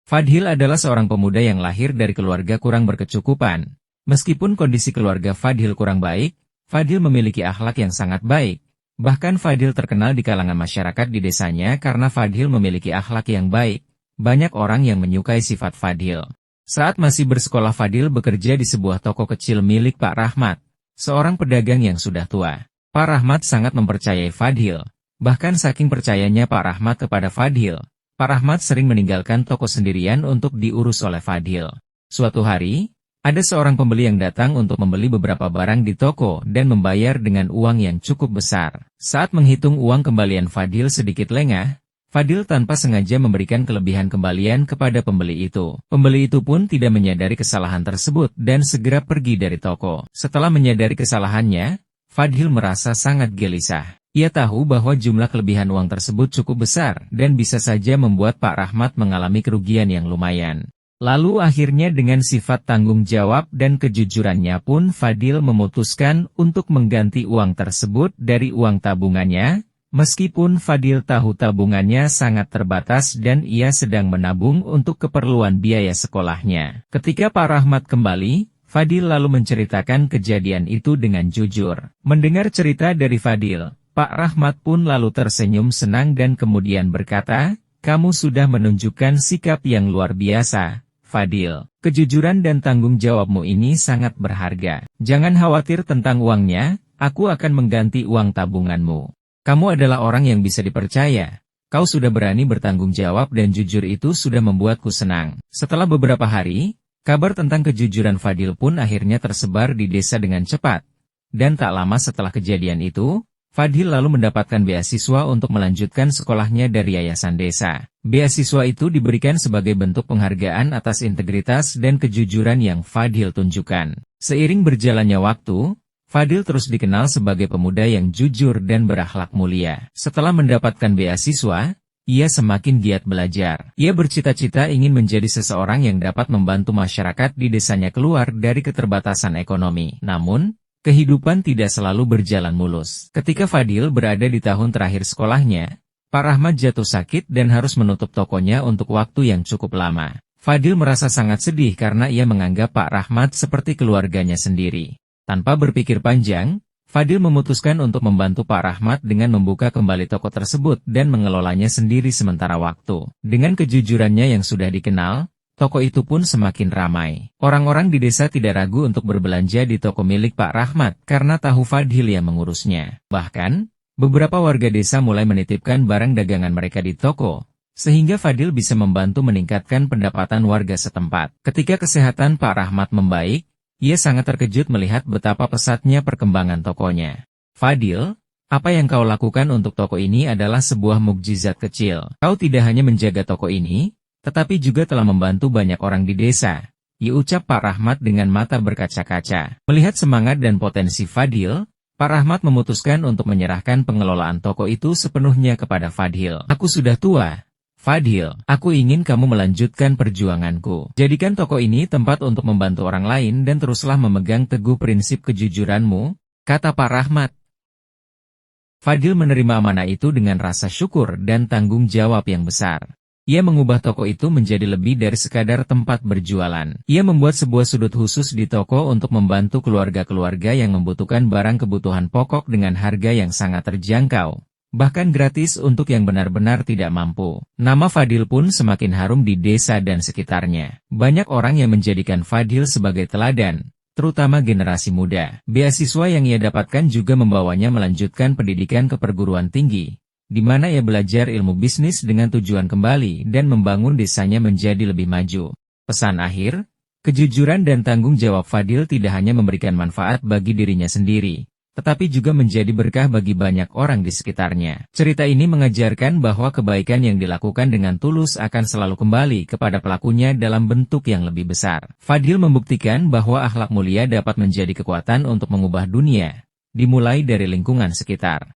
Fadhil adalah seorang pemuda yang lahir dari keluarga kurang berkecukupan. Meskipun kondisi keluarga Fadhil kurang baik, Fadhil memiliki akhlak yang sangat baik. Bahkan Fadhil terkenal di kalangan masyarakat di desanya karena Fadhil memiliki akhlak yang baik. Banyak orang yang menyukai sifat Fadhil. Saat masih bersekolah, Fadhil bekerja di sebuah toko kecil milik Pak Rahmat, seorang pedagang yang sudah tua. Pak Rahmat sangat mempercayai Fadhil. Bahkan saking percayanya Pak Rahmat kepada Fadhil, Pak Rahmat sering meninggalkan toko sendirian untuk diurus oleh Fadhil. Suatu hari, ada seorang pembeli yang datang untuk membeli beberapa barang di toko dan membayar dengan uang yang cukup besar. Saat menghitung uang kembalian Fadhil sedikit lengah, Fadhil tanpa sengaja memberikan kelebihan kembalian kepada pembeli itu. Pembeli itu pun tidak menyadari kesalahan tersebut dan segera pergi dari toko. Setelah menyadari kesalahannya, Fadhil merasa sangat gelisah. Ia tahu bahwa jumlah kelebihan uang tersebut cukup besar dan bisa saja membuat Pak Rahmat mengalami kerugian yang lumayan. Lalu akhirnya dengan sifat tanggung jawab dan kejujurannya pun Fadhil memutuskan untuk mengganti uang tersebut dari uang tabungannya, meskipun Fadhil tahu tabungannya sangat terbatas dan ia sedang menabung untuk keperluan biaya sekolahnya. Ketika Pak Rahmat kembali, Fadhil lalu menceritakan kejadian itu dengan jujur. Mendengar cerita dari Fadhil, Pak Rahmat pun lalu tersenyum senang dan kemudian berkata, "Kamu sudah menunjukkan sikap yang luar biasa, Fadhil. Kejujuran dan tanggung jawabmu ini sangat berharga. Jangan khawatir tentang uangnya, aku akan mengganti uang tabunganmu. Kamu adalah orang yang bisa dipercaya. Kau sudah berani bertanggung jawab dan jujur itu sudah membuatku senang." Setelah beberapa hari, kabar tentang kejujuran Fadhil pun akhirnya tersebar di desa dengan cepat. Dan tak lama setelah kejadian itu, Fadhil lalu mendapatkan beasiswa untuk melanjutkan sekolahnya dari yayasan desa. Beasiswa itu diberikan sebagai bentuk penghargaan atas integritas dan kejujuran yang Fadhil tunjukkan. Seiring berjalannya waktu, Fadhil terus dikenal sebagai pemuda yang jujur dan berakhlak mulia. Setelah mendapatkan beasiswa, ia semakin giat belajar. Ia bercita-cita ingin menjadi seseorang yang dapat membantu masyarakat di desanya keluar dari keterbatasan ekonomi. Namun, kehidupan tidak selalu berjalan mulus. Ketika Fadhil berada di tahun terakhir sekolahnya, Pak Rahmat jatuh sakit dan harus menutup tokonya untuk waktu yang cukup lama. Fadhil merasa sangat sedih karena ia menganggap Pak Rahmat seperti keluarganya sendiri. Tanpa berpikir panjang, Fadhil memutuskan untuk membantu Pak Rahmat dengan membuka kembali toko tersebut dan mengelolanya sendiri sementara waktu. Dengan kejujurannya yang sudah dikenal, toko itu pun semakin ramai. Orang-orang di desa tidak ragu untuk berbelanja di toko milik Pak Rahmat karena tahu Fadhil yang mengurusnya. Bahkan, beberapa warga desa mulai menitipkan barang dagangan mereka di toko, sehingga Fadhil bisa membantu meningkatkan pendapatan warga setempat. Ketika kesehatan Pak Rahmat membaik, ia sangat terkejut melihat betapa pesatnya perkembangan tokonya. "Fadhil, apa yang kau lakukan untuk toko ini adalah sebuah mukjizat kecil. Kau tidak hanya menjaga toko ini, tetapi juga telah membantu banyak orang di desa," ucap Pak Rahmat dengan mata berkaca-kaca. Melihat semangat dan potensi Fadhil, Pak Rahmat memutuskan untuk menyerahkan pengelolaan toko itu sepenuhnya kepada Fadhil. "Aku sudah tua, Fadhil, aku ingin kamu melanjutkan perjuanganku. Jadikan toko ini tempat untuk membantu orang lain dan teruslah memegang teguh prinsip kejujuranmu," kata Pak Rahmat. Fadhil menerima amanah itu dengan rasa syukur dan tanggung jawab yang besar. Ia mengubah toko itu menjadi lebih dari sekadar tempat berjualan. Ia membuat sebuah sudut khusus di toko untuk membantu keluarga-keluarga yang membutuhkan barang kebutuhan pokok dengan harga yang sangat terjangkau, bahkan gratis untuk yang benar-benar tidak mampu. Nama Fadhil pun semakin harum di desa dan sekitarnya. Banyak orang yang menjadikan Fadhil sebagai teladan, terutama generasi muda. Beasiswa yang ia dapatkan juga membawanya melanjutkan pendidikan ke perguruan tinggi, di mana ia belajar ilmu bisnis dengan tujuan kembali dan membangun desanya menjadi lebih maju. Pesan akhir, kejujuran dan tanggung jawab Fadhil tidak hanya memberikan manfaat bagi dirinya sendiri, tetapi juga menjadi berkah bagi banyak orang di sekitarnya. Cerita ini mengajarkan bahwa kebaikan yang dilakukan dengan tulus akan selalu kembali kepada pelakunya dalam bentuk yang lebih besar. Fadhil membuktikan bahwa akhlak mulia dapat menjadi kekuatan untuk mengubah dunia, dimulai dari lingkungan sekitar.